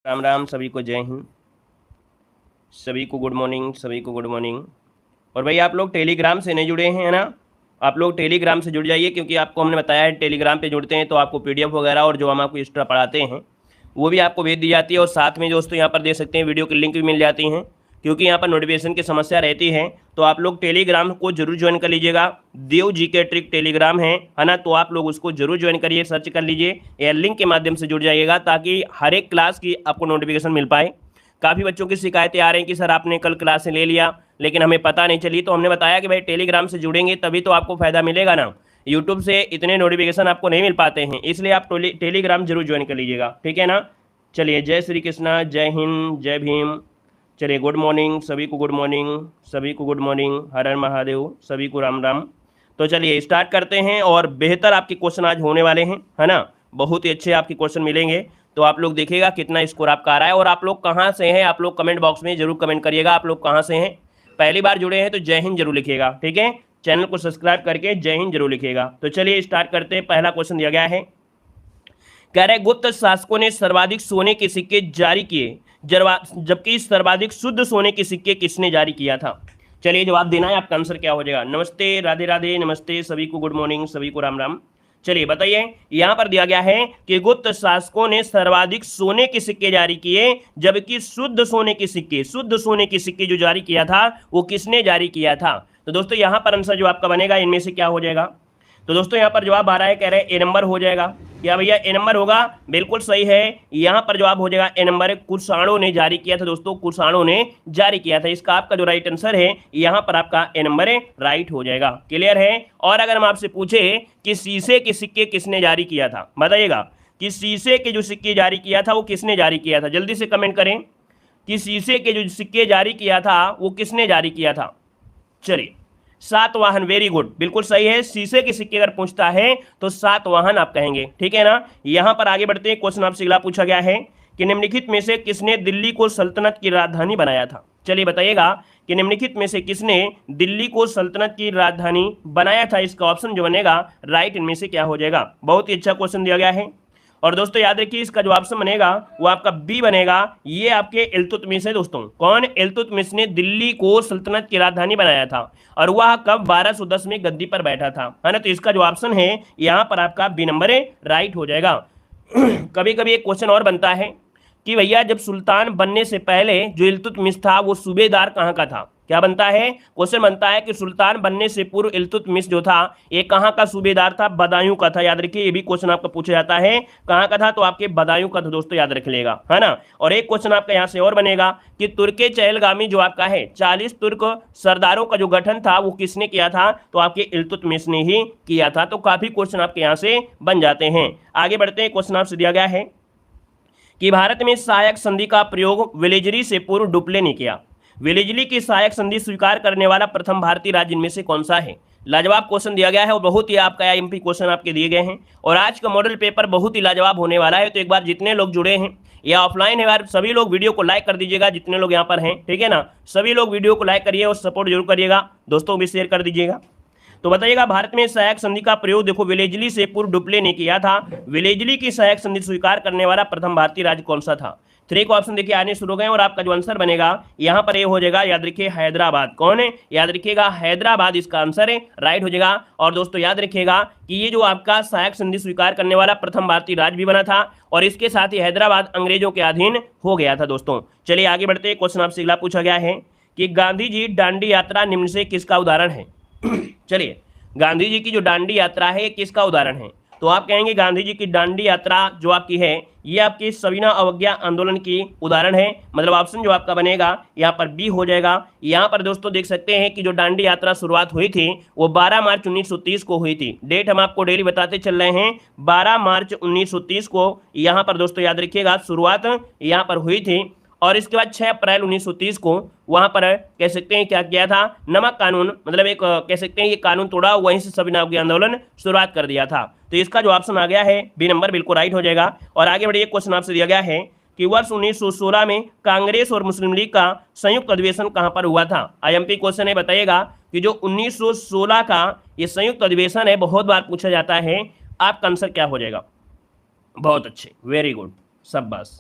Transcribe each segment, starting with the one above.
राम राम, सभी को जय हिंद, सभी को गुड मॉर्निंग, सभी को गुड मॉर्निंग। और भाई आप लोग टेलीग्राम से नहीं जुड़े हैं, है ना? आप लोग टेलीग्राम से जुड़ जाइए, क्योंकि आपको हमने बताया है टेलीग्राम पे जुड़ते हैं तो आपको पीडीएफ वगैरह और जो हम आपको एक्स्ट्रा पढ़ाते हैं वो भी आपको भेज दी जाती है। और साथ में दोस्तों यहाँ पर देख सकते हैं वीडियो की लिंक भी मिल जाती हैं, क्योंकि यहाँ पर नोटिफिकेशन की समस्या रहती है। तो आप लोग टेलीग्राम को जरूर ज्वाइन कर लीजिएगा। देव जी के ट्रिक टेलीग्राम है ना? तो आप लोग उसको जरूर ज्वाइन करिए, सर्च कर लीजिए या लिंक के माध्यम से जुड़ जाइएगा, ताकि हर एक क्लास की आपको नोटिफिकेशन मिल पाए। काफ़ी बच्चों की शिकायतें आ रही हैं कि सर आपने कल क्लासें ले लिया लेकिन हमें पता नहीं चली। तो हमने बताया कि भाई टेलीग्राम से जुड़ेंगे तभी तो आपको फ़ायदा मिलेगा ना। यूट्यूब से इतने नोटिफिकेशन आपको नहीं मिल पाते हैं, इसलिए आप टेलीग्राम जरूर ज्वाइन कर लीजिएगा, ठीक है ना? चलिए, जय श्री कृष्णा, जय हिंद, जय भीम। चलिए, गुड मॉर्निंग, सभी को गुड मॉर्निंग, सभी को गुड मॉर्निंग, हर हर महादेव, सभी को राम राम। तो चलिए स्टार्ट करते हैं। और बेहतर आपके क्वेश्चन आज होने वाले हैं, है ना? बहुत ही अच्छे आपके क्वेश्चन मिलेंगे। तो आप लोग देखिएगा कितना स्कोर आपका आ रहा है। और आप लोग कहाँ से हैं, आप लोग कमेंट बॉक्स में जरूर कमेंट करिएगा। आप लोग कहाँ से हैं, पहली बार जुड़े हैं तो जय हिंद जरूर लिखिएगा, ठीक है? चैनल को सब्सक्राइब करके जय हिंद जरूर लिखिएगा। तो चलिए स्टार्ट करते हैं। पहला क्वेश्चन दिया गया है, कह रहे गुप्त शासकों ने सर्वाधिक सोने के सिक्के जारी किए, जबकि सर्वाधिक शुद्ध सोने के सिक्के किसने जारी किया था? चलिए जवाब देना है, आपका आंसर क्या हो जाएगा? नमस्ते, राधे राधे, नमस्ते, सभी को गुड मॉर्निंग, सभी को राम राम। चलिए बताइए, यहां पर दिया गया है कि गुप्त शासकों ने सर्वाधिक सोने के सिक्के जारी किए, जबकि शुद्ध सोने के सिक्के जो जारी किया था वो किसने जारी किया था? तो दोस्तों यहां पर आंसर जो आपका बनेगा इनमें से क्या हो जाएगा? तो दोस्तों यहाँ पर जवाब आ रहा है, कह रहे हैं ए नंबर हो जाएगा। क्या भैया ए नंबर होगा? बिल्कुल सही है। यहाँ पर जवाब हो जाएगा ए नंबर। कुषाणों ने जारी किया था दोस्तों, कुषाणों ने जारी किया था। इसका आपका जो राइट आंसर है यहाँ पर आपका ए नंबर राइट हो जाएगा। क्लियर है? और अगर हम आपसे पूछे कि शीशे के सिक्के किसने जारी किया था, बताइएगा कि शीशे के जो सिक्के जारी किया था वो किसने जारी किया था? जल्दी से कमेंट करें कि शीशे के जो सिक्के जारी किया था वो किसने जारी किया था। चलिए, सातवाहन, वेरी गुड, बिल्कुल सही है। शीशे के सिक्के अगर पूछता है तो सातवाहन आप कहेंगे, ठीक है ना? यहां पर आगे बढ़ते हैं। क्वेश्चन आपसे अगला पूछा गया है कि निम्नलिखित में से किसने दिल्ली को सल्तनत की राजधानी बनाया था? चलिए बताइएगा कि निम्नलिखित में से किसने दिल्ली को सल्तनत की राजधानी बनाया था? इसका ऑप्शन जो बनेगा राइट इनमें से क्या हो जाएगा? बहुत ही अच्छा क्वेश्चन दिया गया है। और दोस्तों याद रखिए, इसका जो ऑप्शन बनेगा वो आपका बी बनेगा। ये आपके इल्तुतमिश है दोस्तों। कौन? इल्तुतमिश ने दिल्ली को सल्तनत की राजधानी बनाया था, और वह कब 1210 में गद्दी पर बैठा था, है ना? तो इसका जो ऑप्शन है यहाँ पर आपका बी नंबर राइट हो जाएगा। कभी कभी एक क्वेश्चन और बनता है कि भैया जब सुल्तान बनने से पहले जो इल्तुतमिश था वो सूबेदार कहाँ का था? क्या बनता है? क्वेश्चन बनता है कि सुल्तान बनने से पूर्व इल्तुतमिश जो था ये कहाँ का सूबेदार था? बदायूं का था। याद रखिए, ये भी क्वेश्चन आपका पूछा जाता है। कहाँ का था? तो आपके बदायूं का था दोस्तों, याद रख लेगा, है ना? और एक क्वेश्चन आपका यहाँ से और बनेगा कि तुर्के चहलगामी जो आपका है 40 तुर्क सरदारों का जो गठन था वो किसने किया था? तो आपके इल्तुतमिश ने ही किया था। तो काफी क्वेश्चन आपके यहाँ से बन जाते हैं। आगे बढ़ते हैं। क्वेश्चन आपसे दिया गया है कि भारत में सहायक संधि का प्रयोग विलेजरी से पूर्व डुप्ले ने किया। विलेजरी की सहायक संधि स्वीकार करने वाला प्रथम भारतीय राज्य इनमें से कौन सा है? लाजवाब क्वेश्चन दिया गया है और बहुत ही आपका आईएमपी क्वेश्चन आपके दिए गए हैं। और आज का मॉडल पेपर बहुत ही लाजवाब होने वाला है। तो एक बार जितने लोग जुड़े हैं या ऑफलाइन है यार, सभी लोग वीडियो को लाइक कर दीजिएगा, जितने लोग यहाँ पर हैं, ठीक है ना? सभी लोग वीडियो को लाइक करिए और सपोर्ट जरूर करिएगा, दोस्तों भी शेयर कर दीजिएगा। तो बताइएगा, भारत में सहायक संधि का प्रयोग देखो विलेजली से पूर्व डुप्ले ने किया था। विलेजली की सहायक संधि स्वीकार करने वाला प्रथम भारतीय राज्य कौन सा था? 3 को ऑप्शन देखिए आने शुरू हो गए। और आपका जो आंसर बनेगा यहाँ पर ये हो जाएगा, याद रखिए हैदराबाद। कौन है? याद रखिएगा हैदराबाद इसका आंसर है, राइट हो जाएगा। और दोस्तों याद रखिएगा कि ये जो आपका सहायक संधि स्वीकार करने वाला प्रथम भारतीय राज्य भी बना था, और इसके साथ ही हैदराबाद अंग्रेजों के अधीन हो गया था दोस्तों। चलिए आगे बढ़ते हैं। क्वेश्चन आपसे अगला पूछा गया है कि गांधी जी दांडी यात्रा निम्न से किसका उदाहरण है? चलिए, गांधी जी की जो दांडी यात्रा है किसका उदाहरण है? तो आप कहेंगे गांधी जी की दांडी यात्रा जो आपकी है ये आपकी सविनय अवज्ञा आंदोलन की उदाहरण है। मतलब ऑप्शन जो आपका बनेगा यहाँ पर बी हो जाएगा। यहाँ पर दोस्तों देख सकते हैं कि जो दांडी यात्रा शुरुआत हुई थी वो 12 मार्च 1930 को हुई थी। डेट हम आपको डेली बताते चल रहे हैं, 12 मार्च 1930 को यहाँ पर दोस्तों याद रखिएगा शुरुआत यहाँ पर हुई थी। और इसके बाद 6 अप्रैल 1930 को वहां पर कह सकते हैं क्या किया था? नमक कानून, मतलब एक कह सकते हैं ये कानून तोड़ा, वहीं से सविनय अवज्ञा आंदोलन शुरुआत कर दिया था। तो इसका जो ऑप्शन आ गया है बी नंबर बिल्कुल राइट हो जाएगा। और आगे बढ़िए। क्वेश्चन आपसे दिया गया है कि वर्ष 1916 में कांग्रेस और मुस्लिम लीग का संयुक्त अधिवेशन कहां पर हुआ था? आईएमपी क्वेश्चन है, बताइएगा कि जो 1916 का ये संयुक्त अधिवेशन है, बहुत बार पूछा जाता है, आपका आंसर क्या हो जाएगा? बहुत अच्छे, वेरी गुड, शाबाश।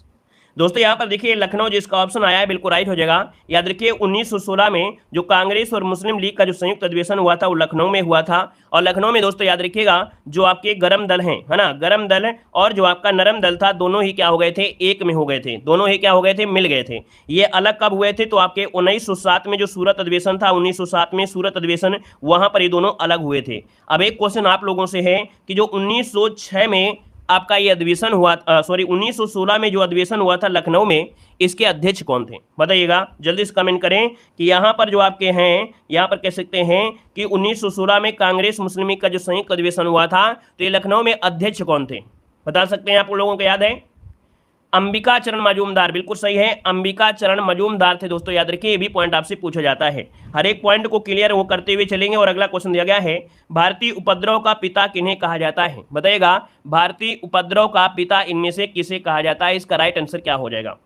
दोस्तों यहाँ पर देखिए लखनऊ जिसका ऑप्शन आया है बिल्कुल राइट हो जाएगा। याद रखिए 1916 में जो कांग्रेस और मुस्लिम लीग का जो संयुक्त अधिवेशन हुआ था वो लखनऊ में हुआ था। और लखनऊ में दोस्तों याद रखिएगा जो आपके गरम दल हैं, है ना, गरम दल और जो आपका नरम दल था दोनों ही क्या हो गए थे, एक में हो गए थे, दोनों ही क्या हो गए थे, मिल गए थे। ये अलग कब हुए थे, तो आपके 1907 में जो सूरत अधिवेशन था, 1907 में सूरत अधिवेशन, वहां पर ये दोनों अलग हुए थे। अब एक क्वेश्चन आप लोगों से है कि जो 1906 में आपका ये अधिवेशन हुआ, सॉरी 1916 में जो अधिवेशन हुआ था लखनऊ में, इसके अध्यक्ष कौन थे, बताइएगा जल्दी से कमेंट करें कि यहाँ पर जो आपके हैं, यहाँ पर कह सकते हैं कि 1916 में कांग्रेस मुस्लिम लीग का जो संयुक्त अधिवेशन हुआ था, तो ये लखनऊ में अध्यक्ष कौन थे, बता सकते हैं आप लोगों को याद है? अंबिका चरण मजूमदार, बिल्कुल सही है, अंबिका चरण मजूमदार थे दोस्तों। याद रखिए ये भी पॉइंट आपसे पूछा जाता है, हर एक पॉइंट को क्लियर वो करते हुए चलेंगे। और अगला क्वेश्चन दिया गया है, भारतीय उपद्रव का पिता किन्हें कहा जाता है, बताइएगा भारतीय उपद्रव का पिता इनमें से किसे कहा जाता है, इसका राइट आंसर क्या हो जाएगा।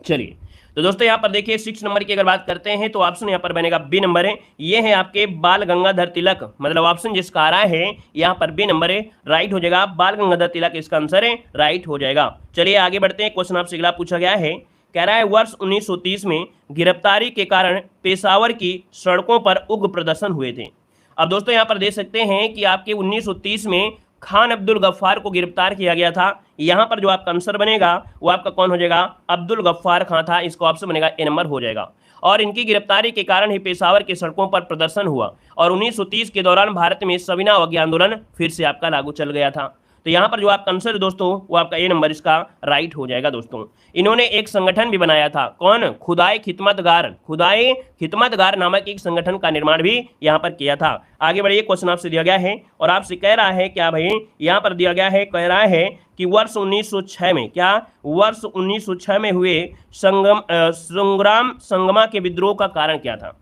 चलिए तो दोस्तों यहाँ पर देखिए 6 नंबर की अगर बात करते हैं तो ऑप्शन यहाँ पर बनेगा बी नंबर है, ये है आपके बाल गंगाधर तिलक, मतलब ऑप्शन जिसका आ रहा है यहाँ पर बी नंबर है, राइट हो जाएगा, बाल गंगाधर तिलक इसका आंसर है, राइट हो जाएगा। चलिए आगे बढ़ते हैं, क्वेश्चन आपसे अगला पूछा गया है, कह रहा है वर्ष 1930 में गिरफ्तारी के कारण पेशावर की सड़कों पर उग्र प्रदर्शन हुए थे। अब दोस्तों यहाँ पर देख सकते हैं कि आपके 1930 में खान अब्दुल गफ्फार को गिरफ्तार किया गया था। यहाँ पर जो आपका आंसर बनेगा वो आपका कौन हो जाएगा, अब्दुल गफ्फार खान था, इसका ऑप्शन बनेगा ए नंबर हो जाएगा। और इनकी गिरफ्तारी के कारण ही पेशावर के सड़कों पर प्रदर्शन हुआ और 1930 के दौरान भारत में सविना अवज्ञा आंदोलन फिर से आपका लागू चल गया था। तो यहाँ पर जो आपका आंसर है दोस्तों वो आपका ए नंबर इसका राइट हो जाएगा। दोस्तों इन्होंने एक संगठन भी बनाया था, कौन, खुदाई खिदमतगार, खुदाई खिदमतगार नामक एक संगठन का निर्माण भी यहाँ पर किया था। आगे बढ़िए, क्वेश्चन आपसे दिया गया है और आपसे कह रहा है क्या भाई, यहाँ पर दिया गया है, कह रहा है कि वर्ष 1906 में, क्या वर्ष 1906 में हुए संग्राम संगमा के विद्रोह का कारण क्या था।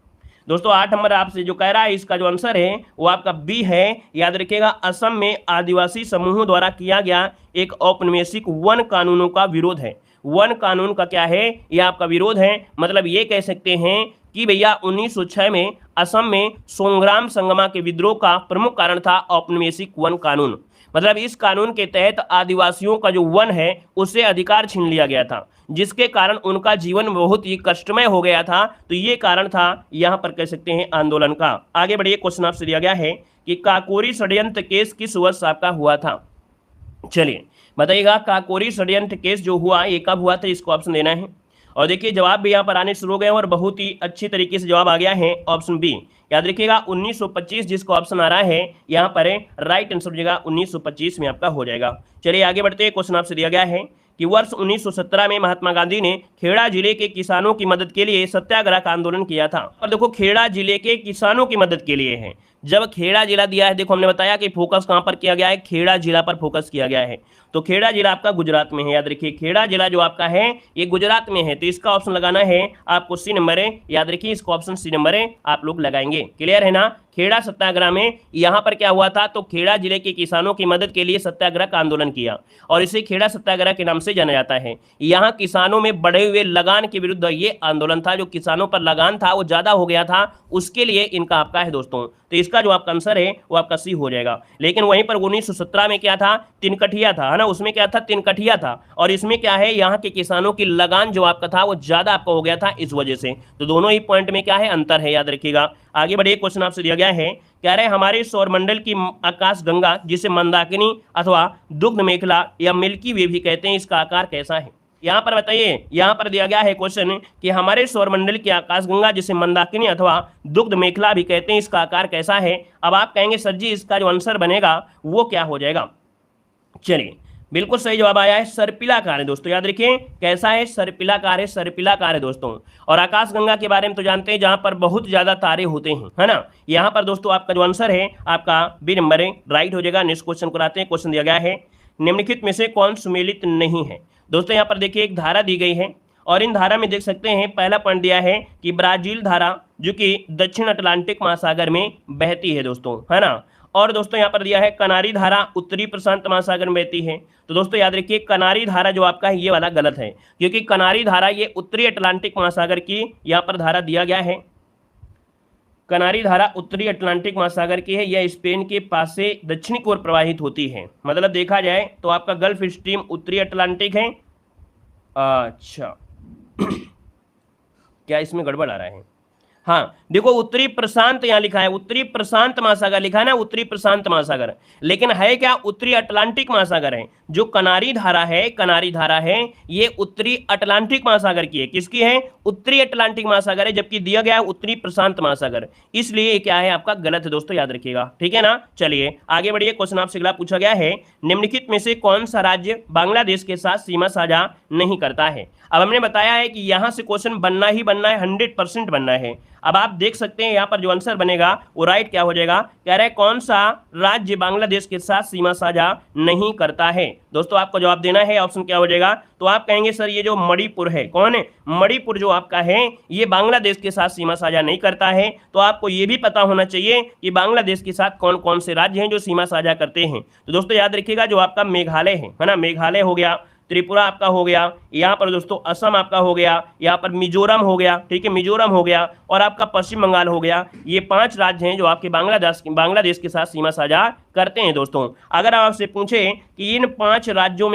दोस्तों 8 नंबर आपसे जो कह रहा है इसका जो आंसर है वो आपका बी है। याद रखिएगा असम में आदिवासी समूहों द्वारा किया गया एक औपनिवेशिक वन कानूनों का विरोध है। वन कानून का क्या है, यह आपका विरोध है। मतलब ये कह सकते हैं कि भैया 1906 में असम में संग्राम संगमा के विद्रोह का प्रमुख कारण था औपनिवेशिक वन कानून। मतलब इस कानून के तहत आदिवासियों का जो वन है उससे अधिकार छीन लिया गया था, जिसके कारण उनका जीवन बहुत ही कष्टमय हो गया था। तो ये कारण था यहाँ पर कह सकते हैं आंदोलन का। आगे बढ़िए, क्वेश्चन आपसे दिया गया है कि काकोरी षड्यंत्र केस किस वर्ष आपका हुआ था। चलिए बताइएगा काकोरी षड्यंत्र केस जो हुआ ये कब हुआ था, इसको ऑप्शन देना है। और देखिए जवाब भी यहाँ पर आने शुरू हो गए और बहुत ही अच्छी तरीके से जवाब आ गया है, ऑप्शन बी। याद रखिएगा 1925 जिसको ऑप्शन आ रहा है यहाँ पर राइट आंसर हो जाएगा 1925 में आपका हो जाएगा। चलिए आगे बढ़ते हैं, क्वेश्चन आपसे दिया गया है कि वर्ष 1917 में महात्मा गांधी ने खेड़ा जिले के किसानों की मदद के लिए सत्याग्रह का आंदोलन किया था। और देखो खेड़ा जिले के किसानों की मदद के लिए है, जब खेड़ा जिला दिया है, देखो हमने बताया कि फोकस कहां पर किया गया है, खेड़ा जिला पर फोकस किया गया है। तो खेड़ा जिला आपका गुजरात में है। याद रखिए खेड़ा जिला जो आपका है ये गुजरात में है, तो इसका ऑप्शन लगाना है आपको सी नंबर है। याद रखिए इसका ऑप्शन सी नंबर है आप लोग लगाएंगे। क्लियर है ना। खेड़ा सत्याग्रह में यहाँ पर क्या हुआ था, तो खेड़ा जिले के किसानों की मदद के लिए सत्याग्रह का आंदोलन किया और इसे खेड़ा सत्याग्रह के नाम से जाना जाता है। यहाँ किसानों में बढ़े हुए लगान के विरुद्ध ये आंदोलन था, जो किसानों पर लगान था वो ज्यादा हो गया था, उसके लिए इनका आपका है दोस्तों। तो इसका जो आपका आंसर है वो आपका सी हो जाएगा। लेकिन वहीं पर 1917 में क्या था, तिनकठिया था, है ना, उसमें क्या था, तिनकठिया था। और इसमें क्या है, यहाँ के किसानों की लगान जो आपका था वो ज्यादा आपका हो गया था इस वजह से। तो दोनों ही पॉइंट में क्या है, अंतर है, याद रखिएगा। आगे बढ़िए, क्वेश्चन आपसे दिया गया है, कह रहे हमारे सौरमंडल की आकाश गंगा जिसे मंदाकिनी अथवा दुग्ध मेखला या मिल्की वे भी कहते हैं, इसका आकार कैसा है। यहाँ पर बताइए, यहाँ पर दिया गया है क्वेश्चन कि हमारे सौरमंडल की आकाशगंगा जिसे मंदाकिनी अथवा दुग्ध मेखला भी कहते हैं, इसका आकार कैसा है। अब आप कहेंगे सर जी इसका जो आंसर बनेगा वो क्या हो जाएगा। चलिए बिल्कुल सही जवाब आया है, सर्पिलाकार है दोस्तों। याद रखिए कैसा है, सर्पिलाकार है, सर्पिलाकार है दोस्तों। और आकाशगंगा के बारे में तो जानते हैं जहां पर बहुत ज्यादा तारे होते हैं, है ना। यहाँ पर दोस्तों आपका जो आंसर है आपका बी नंबर है, राइट हो जाएगा। नेक्स्ट क्वेश्चन को आते हैं। क्वेश्चन दिया गया है निम्नलिखित में से कौन सुमेलित नहीं है। दोस्तों यहाँ पर देखिए एक धारा दी गई है और इन धारा में देख सकते हैं पहला पॉइंट दिया है कि ब्राजील धारा जो कि दक्षिण अटलांटिक महासागर में बहती है दोस्तों, है ना। और दोस्तों यहाँ पर दिया है कनारी धारा उत्तरी प्रशांत महासागर में बहती है। तो दोस्तों याद रखिए कनारी धारा जो आपका है ये वाला गलत है, क्योंकि कनारी धारा ये उत्तरी अटलांटिक महासागर की यहाँ पर धारा दिया गया है। कनारी धारा उत्तरी अटलांटिक महासागर की है, यह स्पेन के पास से दक्षिणी की ओर प्रवाहित होती है। मतलब देखा जाए तो आपका गल्फ स्ट्रीम उत्तरी अटलांटिक है अच्छा क्या इसमें गड़बड़ आ रहा है? हाँ देखो, उत्तरी प्रशांत यहाँ लिखा है, उत्तरी प्रशांत महासागर लिखा है ना, उत्तरी प्रशांत महासागर, लेकिन है क्या, उत्तरी अटलांटिक महासागर है। जो कनारी धारा है, कनारी धारा है, ये उत्तरी अटलांटिक महासागर की है। किसकी है? उत्तरी अटलांटिक महासागर है, जबकि दिया गया है उत्तरी प्रशांत महासागर, इसलिए ये क्या है आपका गलत है दोस्तों, याद रखिएगा, ठीक है ना। चलिए आगे बढ़िए, क्वेश्चन आपसे अगला पूछा गया है, निम्नलिखित में से कौन सा राज्य बांग्लादेश के साथ सीमा साझा नहीं करता है। अब हमने बताया है कि यहां से क्वेश्चन बनना ही बनना है, 100% बनना है। अब आप देख सकते हैं यहाँ पर जो आंसर बनेगा वो राइट क्या हो जाएगा, कह रहे हैं कौन सा राज्य बांग्लादेश के साथ सीमा साझा नहीं करता है। दोस्तों आपको जवाब देना है, ऑप्शन क्या हो जाएगा, तो आप कहेंगे सर ये जो मणिपुर है, कौन है, मणिपुर जो आपका है ये बांग्लादेश के साथ सीमा साझा नहीं करता है। तो आपको ये भी पता होना चाहिए कि बांग्लादेश के साथ कौन कौन से राज्य हैं जो सीमा साझा करते हैं। तो दोस्तों याद रखिएगा, जो आपका मेघालय है ना, मेघालय हो गया, त्रिपुरा आपका हो गया, यहाँ पर दोस्तों असम आपका हो गया, यहाँ पर मिजोरम हो गया, ठीक है, मिजोरम हो गया, और आपका पश्चिम बंगाल हो गया। ये 5 राज्य हैं जो आपके बांग्लादेश के साथ सीमा साझा करते हैं। दोस्तों अगर आपसे पूछे कि इन 5 राज्यों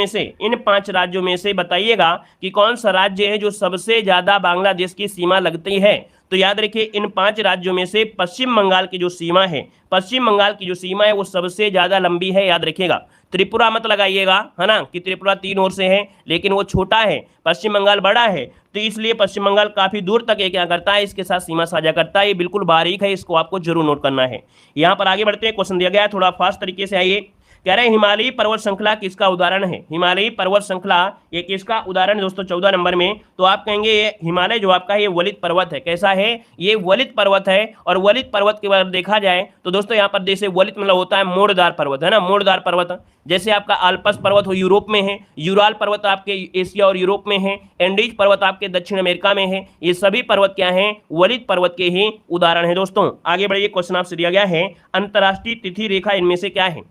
में से बताइएगा कि कौन सा राज्य है जो सबसे ज्यादा बांग्लादेश की सीमा लगती है, तो याद रखिए इन 5 राज्यों में से पश्चिम बंगाल की जो सीमा है, पश्चिम बंगाल की जो सीमा है वो सबसे ज्यादा लंबी है, याद रखिएगा। त्रिपुरा मत लगाइएगा, है ना, कि त्रिपुरा 3 ओर से है, लेकिन वो छोटा है, पश्चिम बंगाल बड़ा है, तो इसलिए पश्चिम बंगाल काफी दूर तक ये क्या करता है, इसके साथ सीमा साझा करता है। ये बिल्कुल बारीक है, इसको आपको जरूर नोट करना है। यहाँ पर आगे बढ़ते हैं, क्वेश्चन दिया गया है, थोड़ा फास्ट तरीके से आइए। कह रहे हैं हिमालयी पर्वत श्रृंखला किसका उदाहरण है। हिमालयी पर्वत श्रृंखला ये किसका उदाहरण है दोस्तों, 14 नंबर में। तो आप कहेंगे ये हिमालय जो आपका है ये वलित पर्वत है। कैसा है, ये वलित पर्वत है। और वलित पर्वत के बारे में देखा जाए तो दोस्तों यहाँ पर जैसे वलित मतलब होता है मोड़दार पर्वत, है ना, मोड़दार पर्वत। जैसे आपका आल्पस पर्वत हो यूरोप में है, यूराल पर्वत आपके एशिया और यूरोप में है, एंडीज पर्वत आपके दक्षिण अमेरिका में है। ये सभी पर्वत क्या हैं, वलित पर्वत के ही उदाहरण है। दोस्तों आगे बढ़िए, क्वेश्चन आपसे दिया गया है, अंतरराष्ट्रीय तिथि रेखा इनमें से क्या है।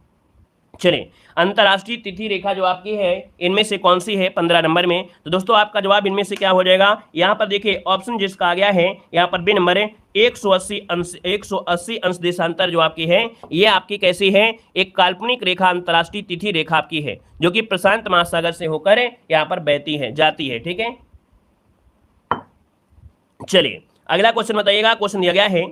चलिए, अंतरराष्ट्रीय तिथि रेखा जो आपकी है इनमें से कौन सी है, 15 नंबर में। तो दोस्तों आपका जवाब इनमें से क्या हो जाएगा, यहाँ पर देखिए ऑप्शन जिसका आ गया है यहाँ पर बी नंबर है, 180 अंश देशांतर जो आपकी है ये आपकी कैसी है, एक काल्पनिक रेखा, अंतरराष्ट्रीय तिथि रेखा आपकी है, जो कि प्रशांत महासागर से होकर यहाँ पर बहती है, जाती है, ठीक है। चलिए अगला क्वेश्चन बताइएगा। क्वेश्चन दिया गया है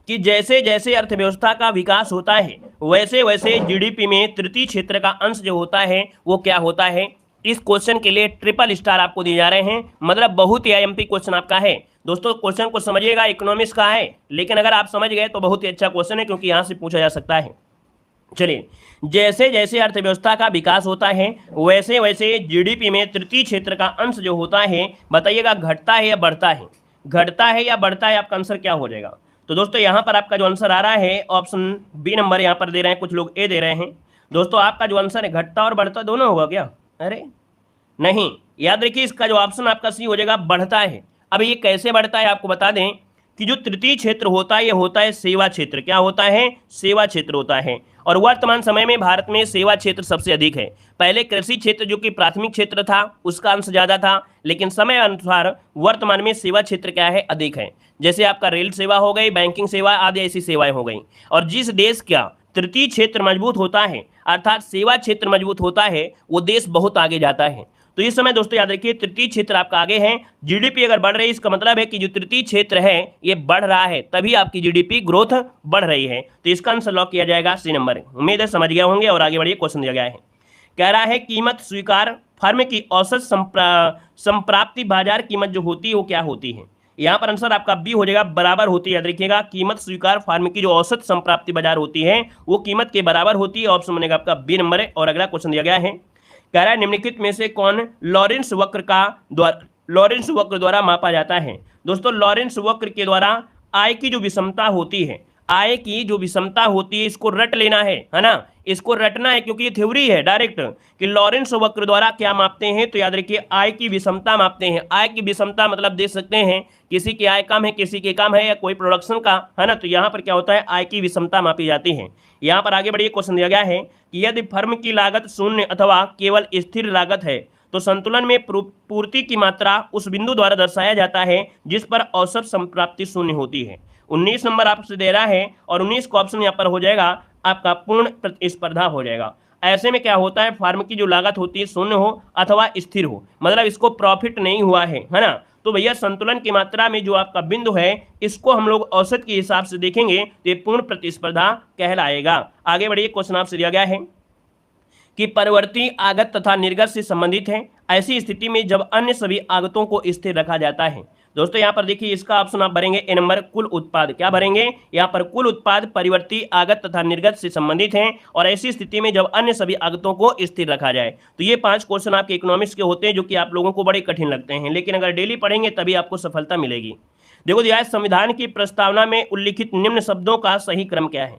कि जैसे जैसे अर्थव्यवस्था का विकास होता है वैसे वैसे जीडीपी में तृतीय क्षेत्र का अंश जो होता है वो क्या होता है। इस क्वेश्चन के लिए ट्रिपल स्टार आपको दिए जा रहे हैं, मतलब बहुत ही आईएमपी क्वेश्चन आपका है। दोस्तों क्वेश्चन को समझिएगा, इकोनॉमिक्स का है, लेकिन अगर आप समझ गए तो बहुत ही अच्छा क्वेश्चन है, क्योंकि यहाँ से पूछा जा सकता है। चलिए, जैसे जैसे अर्थव्यवस्था का विकास होता है वैसे वैसे जीडीपी में तृतीय क्षेत्र का अंश जो होता है, बताइएगा घटता है या बढ़ता है, घटता है या बढ़ता है, आपका आंसर क्या हो जाएगा। तो दोस्तों यहाँ पर आपका जो आंसर आ रहा है ऑप्शन बी नंबर यहाँ पर दे रहे हैं, कुछ लोग ए दे रहे हैं। दोस्तों आपका जो आंसर है घटता और बढ़ता दोनों होगा क्या, अरे नहीं, याद रखिए इसका जो ऑप्शन आपका सी हो जाएगा, बढ़ता है। अब ये कैसे बढ़ता है आपको बता दें कि जो तृतीय क्षेत्र होता है ये होता है सेवा क्षेत्र। क्या होता है, सेवा क्षेत्र होता है। और वर्तमान समय में भारत में सेवा क्षेत्र सबसे अधिक है। पहले कृषि क्षेत्र जो कि प्राथमिक क्षेत्र था उसका अंश ज्यादा था, लेकिन समय अनुसार वर्तमान में सेवा क्षेत्र क्या है, अधिक है। जैसे आपका रेल सेवा हो गई, बैंकिंग सेवा आदि ऐसी सेवाएं हो गई। और जिस देश का तृतीय क्षेत्र मजबूत होता है, अर्थात सेवा क्षेत्र मजबूत होता है, वो देश बहुत आगे जाता है। तो इस समय दोस्तों याद रखिए तृतीय क्षेत्र आपका आगे है। जीडीपी अगर बढ़ रही है इसका मतलब है कि जो तृतीय क्षेत्र है ये बढ़ रहा है, तभी आपकी जीडीपी ग्रोथ बढ़ रही है। तो इसका आंसर लॉक किया जाएगा सी नंबर। उम्मीद है समझ गए होंगे। और आगे बढ़िए, क्वेश्चन दिया गया है, कह रहा है कीमत स्वीकार फर्म की औसत संप्राप्ति बाजार कीमत जो होती है वो क्या होती है। यहाँ पर आंसर आपका बी हो जाएगा, बराबर होती है। याद रखिएगा कीमत स्वीकार फर्म की जो औसत संप्राप्ति बाजार होती है वो कीमत के बराबर होती है। ऑप्शन बनेगा आपका बी नंबर है। और अगला क्वेश्चन दिया गया है, कह रहा है निम्नलिखित में से कौन लॉरेंस वक्र द्वारा मापा जाता है। दोस्तों लॉरेंस वक्र के द्वारा आय की जो विषमता होती है, आय की जो विषमता होती है, इसको रट लेना है ना, इसको रटना है, क्योंकि ये थ्योरी है डायरेक्ट कि लॉरेंस वक्र द्वारा क्या मापते हैं। तो याद रखिए आय की विषमता मापते हैं। आय की विषमता मतलब देख सकते हैं किसी की आय कम है, किसी की कम है, या कोई प्रोडक्शन का, है ना। तो यहाँ पर क्या होता है, आय की विषमता मापी जाती है। यहाँ पर आगे बढ़िए, क्वेश्चन दिया गया है कि यदि फर्म की लागत शून्य अथवा केवल स्थिर लागत है तो संतुलन में पूर्ति की मात्रा उस बिंदु द्वारा दर्शाया जाता है जिस पर औसत संप्राप्ति शून्य होती है। 19 नंबर आपसे दे रहा है और 19 का ऑप्शन यहाँ पर हो जाएगा आपका पूर्ण प्रतिस्पर्धा हो जाएगा। ऐसे में क्या होता है, फार्म की जो लागत होती है शून्य हो अथवा स्थिर हो, मतलब इसको प्रॉफिट नहीं हुआ है ना, तो भैया संतुलन की मात्रा में जो आपका बिंदु है इसको हम लोग औसत के हिसाब से देखेंगे तो ये पूर्ण प्रतिस्पर्धा कहलाएगा। आगे बढ़िए, क्वेश्चन आपसे दिया गया है कि परिवर्ती आगत तथा निर्गत से संबंधित है, ऐसी स्थिति में जब अन्य सभी आगतों को स्थिर रखा जाता है। दोस्तों यहाँ पर देखिए इसका ऑप्शन आप भरेंगे ए नंबर, कुल उत्पाद। क्या भरेंगे यहाँ पर, कुल उत्पाद परिवर्ती आगत तथा निर्गत से संबंधित हैं और ऐसी स्थिति में जब अन्य सभी आगतों को स्थिर रखा जाए। तो ये 5 क्वेश्चन आपके इकोनॉमिक्स के होते हैं जो कि आप लोगों को बड़े कठिन लगते हैं, लेकिन अगर डेली पढ़ेंगे तभी आपको सफलता मिलेगी। देखो दिया है, संविधान की प्रस्तावना में उल्लिखित निम्न शब्दों का सही क्रम क्या है।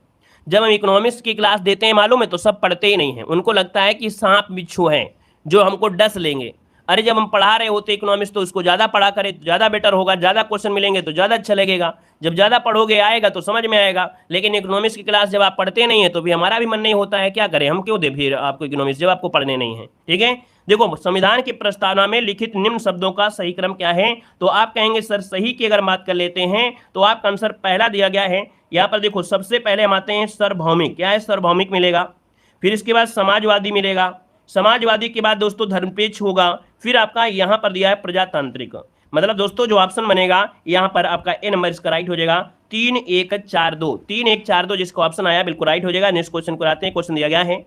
जब हम इकोनॉमिक्स की क्लास देते हैं मालूम है, तो सब पढ़ते ही नहीं है, उनको लगता है कि सांप बिच्छू है जो हमको डस लेंगे। अरे जब हम पढ़ा रहे होते इकोनॉमिक्स तो उसको ज़्यादा पढ़ा करें तो ज़्यादा बेटर होगा, ज़्यादा क्वेश्चन मिलेंगे तो ज़्यादा अच्छा लगेगा, जब ज़्यादा पढ़ोगे आएगा तो समझ में आएगा। लेकिन इकोनॉमिक्स की क्लास जब आप पढ़ते नहीं है तो भी हमारा भी मन नहीं होता है, क्या करें, हम क्यों दे फिर आपको इकोनॉमिक्स जब आपको पढ़ने नहीं है। ठीक है, देखो संविधान की प्रस्तावना में लिखित निम्न शब्दों का सही क्रम क्या है, तो आप कहेंगे सर सही की अगर बात कर लेते हैं तो आपका आंसर पहला दिया गया है। यहाँ पर देखो सबसे पहले हम आते हैं सार्वभौमिक, क्या है सार्वभौमिक मिलेगा, फिर इसके बाद समाजवादी मिलेगा, समाजवादी के बाद दोस्तों धर्मनिरपेक्ष होगा, फिर आपका यहाँ पर दिया है प्रजातांत्रिक। मतलब दोस्तों जो ऑप्शन बनेगा यहाँ पर आपका ए नंबर इसका राइट हो जाएगा 3142, 3142 जिसका ऑप्शन आया बिल्कुल राइट हो जाएगा। नेक्स्ट क्वेश्चन को आते हैं। क्वेश्चन दिया गया है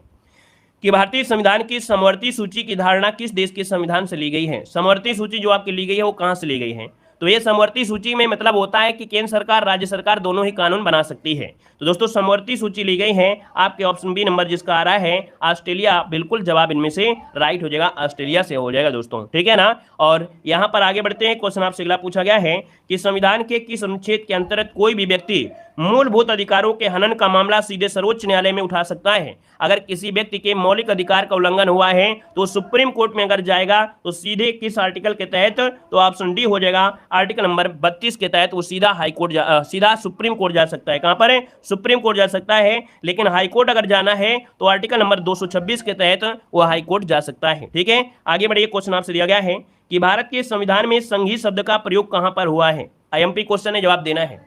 कि भारतीय संविधान की समवर्ती सूची की धारणा किस देश के संविधान से ली गई है। समवर्ती सूची जो आपकी ली गई है वो कहाँ से ली गई है, तो ये समवर्ती सूची में मतलब होता है कि केंद्र सरकार राज्य सरकार दोनों ही कानून बना सकती है। तो दोस्तों समवर्ती सूची ली गई है आपके ऑप्शन बी नंबर जिसका आ रहा है ऑस्ट्रेलिया, बिल्कुल जवाब इनमें से राइट हो जाएगा, ऑस्ट्रेलिया से हो जाएगा दोस्तों। ठीक है ना, और यहाँ पर आगे बढ़ते हैं। क्वेश्चन आपसे अगला पूछा गया है कि संविधान के किस अनुच्छेद के अंतर्गत कोई भी व्यक्ति मूलभूत अधिकारों के हनन का मामला सीधे सर्वोच्च न्यायालय में उठा सकता है। अगर किसी व्यक्ति के मौलिक अधिकार का उल्लंघन हुआ है तो सुप्रीम कोर्ट में अगर जाएगा तो सीधे किस आर्टिकल के तहत, तो ऑप्शन डी हो जाएगा आर्टिकल नंबर 32 के तहत वो सीधा हाई कोर्ट सीधा सुप्रीम कोर्ट जा सकता है। कहां पर है, सुप्रीम कोर्ट जा सकता है। लेकिन हाई कोर्ट अगर जाना है तो आर्टिकल नंबर 226 के तहत वो हाई कोर्ट जा सकता है। ठीक है, आगे बढ़िए। क्वेश्चन आपसे दिया गया है कि भारत के संविधान में संघीय शब्द का प्रयोग कहां पर हुआ है। आईएमपी क्वेश्चन है, जवाब देना है।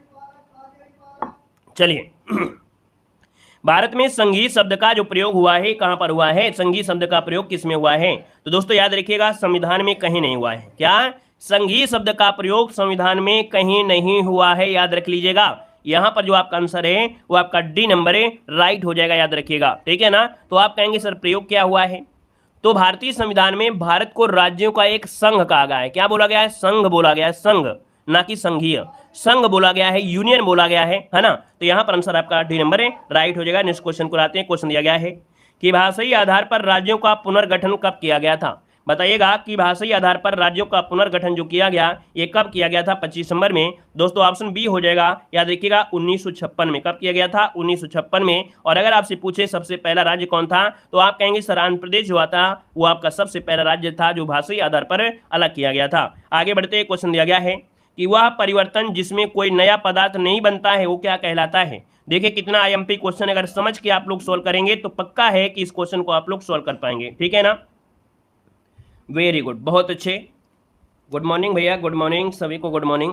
चलिए भारत में संघीय शब्द का जो प्रयोग हुआ है कहां पर हुआ है, संघीय शब्द का प्रयोग किस में हुआ है, तो दोस्तों याद रखिएगा संविधान में कहीं नहीं हुआ है। क्या, संघीय शब्द का प्रयोग संविधान में कहीं नहीं हुआ है, याद रख लीजिएगा। यहां पर जो आपका आंसर है वो आपका डी नंबर है, राइट हो जाएगा, याद रखिएगा। ठीक है ना, तो आप कहेंगे सर प्रयोग क्या हुआ है, तो भारतीय संविधान में भारत को राज्यों का एक संघ कहा गया है। क्या बोला गया है, संघ बोला गया है, संघ ना कि संघीय, संघ बोला गया है, यूनियन बोला गया है ना। तो यहां पर आंसर आपका डी नंबर है, राइट हो जाएगा। नेक्स्ट क्वेश्चन को आते हैं। क्वेश्चन दिया गया है कि भाषाई आधार पर राज्यों का पुनर्गठन कब किया गया था। बताइएगा कि भाषाई आधार पर राज्यों का पुनर्गठन जो किया गया ये कब किया गया था, 25 दिसंबर में। दोस्तों ऑप्शन बी हो जाएगा, याद रखिएगा 1956 में। कब किया गया था, 1956 में। और अगर आपसे पूछे सबसे पहला राज्य कौन था, तो आप कहेंगे सर आंध्र प्रदेश जो आता वो आपका सबसे पहला राज्य था जो भाषाई आधार पर अलग किया गया था। आगे बढ़ते क्वेश्चन दिया गया है कि वह परिवर्तन जिसमें कोई नया पदार्थ नहीं बनता है वो क्या कहलाता है। देखिए कितना आईएमपी क्वेश्चन, अगर समझ के आप लोग सोल्व करेंगे तो पक्का है कि इस क्वेश्चन को आप लोग सोल्व कर पाएंगे। ठीक है ना, वेरी गुड, बहुत अच्छे। गुड मॉर्निंग भैया, गुड मॉर्निंग सभी को, गुड मॉर्निंग।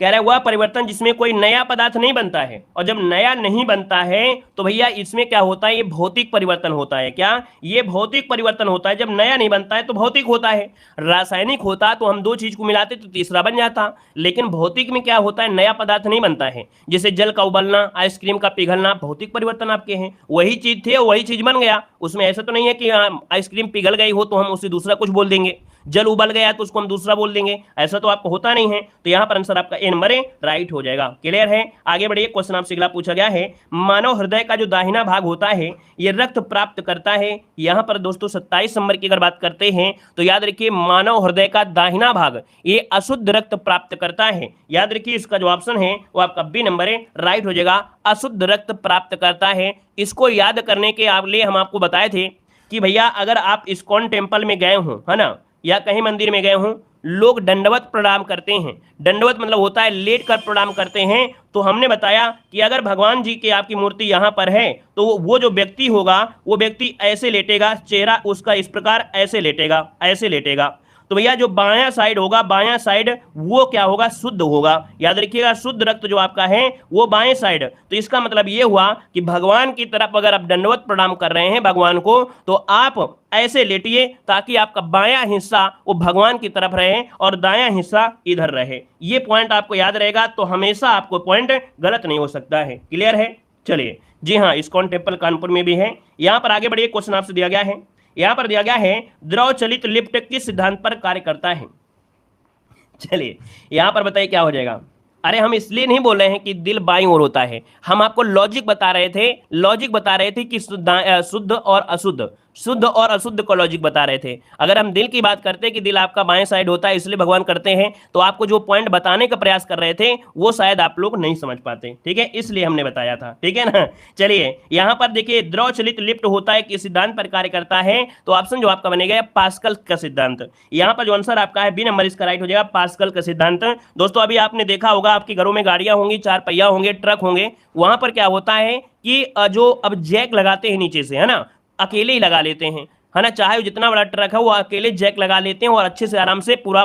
कह रहा है वह परिवर्तन जिसमें कोई नया पदार्थ नहीं बनता है, और जब नया नहीं बनता है तो भैया इसमें क्या होता है, ये भौतिक परिवर्तन होता है। क्या, ये भौतिक परिवर्तन होता है। जब नया नहीं बनता है तो भौतिक होता है। रासायनिक होता तो हम दो चीज को मिलाते तो तीसरा बन जाता, लेकिन भौतिक में क्या होता है, नया पदार्थ नहीं बनता है। जैसे जल का उबलना, आइसक्रीम का पिघलना, भौतिक परिवर्तन आपके हैं। वही चीज थे वही चीज बन गया, उसमें ऐसा तो नहीं है कि आइसक्रीम पिघल गई हो तो हम उसे दूसरा कुछ बोल देंगे, जल उबल गया तो उसको हम दूसरा बोल देंगे, ऐसा तो आपको होता नहीं है। तो यहाँ पर आंसर आपका ए नंबर है, राइट हो जाएगा। क्लियर है, आगे बढ़िए। क्वेश्चन आपसे अगला पूछा गया है, मानव हृदय का जो दाहिना भाग होता है ये रक्त प्राप्त करता है। यहाँ पर दोस्तों 27 नंबर की अगर बात करते हैं तो याद रखिए मानव हृदय का दाहिना भाग ये अशुद्ध रक्त प्राप्त करता है। याद रखिए इसका जो ऑप्शन है वो आपका बी नंबर है, राइट हो जाएगा, अशुद्ध रक्त प्राप्त करता है। इसको याद करने के लिए हम आपको बताए थे कि भैया अगर आप इस्कॉन टेम्पल में गए हो है ना, या कहीं मंदिर में गए हों, लोग दंडवत प्रणाम करते हैं। दंडवत मतलब होता है लेट कर प्रणाम करते हैं। तो हमने बताया कि अगर भगवान जी की आपकी मूर्ति यहाँ पर है तो वो जो व्यक्ति होगा वो व्यक्ति ऐसे लेटेगा, चेहरा उसका इस प्रकार ऐसे लेटेगा, ऐसे लेटेगा। तो भैया जो बायां साइड होगा, बायां साइड वो क्या होगा, शुद्ध होगा। याद रखिएगा शुद्ध रक्त जो आपका है वो बाएं साइड। तो इसका मतलब ये हुआ कि भगवान की तरफ अगर आप दंडवत प्रणाम कर रहे हैं भगवान को, तो आप ऐसे लेटिए ताकि आपका बायां हिस्सा वो भगवान की तरफ रहे और दायां हिस्सा इधर रहे। ये पॉइंट आपको याद रहेगा, तो हमेशा आपको पॉइंट गलत नहीं हो सकता है। क्लियर है? चलिए जी हाँ, इस्कॉन टेम्पल कानपुर में भी है। यहां पर आगे बढ़िए, क्वेश्चन आपसे दिया गया है, यहां पर दिया गया है द्रव चलित लिफ्ट किस सिद्धांत पर कार्य करता है। चलिए यहां पर बताइए क्या हो जाएगा। अरे हम इसलिए नहीं बोल रहे हैं कि दिल बाईं ओर होता है, हम आपको लॉजिक बता रहे थे, लॉजिक बता रहे थे कि शुद्ध और अशुद्ध, शुद्ध और अशुद्ध को लॉजिक बता रहे थे। अगर हम दिल की बात करते कि दिल आपका बाएं साइड होता है इसलिए भगवान करते हैं, तो आपको जो पॉइंट बताने का प्रयास कर रहे थे वो शायद आप लोग नहीं समझ पाते। ठीक है, इसलिए हमने बताया था। ठीक है ना। चलिए यहां पर देखिए, द्रव चलित लिफ्ट होता है किस सिद्धांत पर कार्य करता है, तो ऑप्शन जो आपका बनेगा पास्कल का सिद्धांत। यहां पर जो आंसर आपका है बी नंबर इसका राइट हो जाएगा, पास्कल का सिद्धांत। दोस्तों अभी आपने देखा होगा आपके घरों में गाड़ियां होंगी, चार पहिया होंगे, ट्रक होंगे, वहां पर क्या होता है कि जो अब जैक लगाते हैं नीचे से, है ना, अकेले ही लगा लेते हैं, है ना, चाहे जितना बड़ा ट्रक है वो अकेले जैक लगा लेते हैं और अच्छे से आराम से पूरा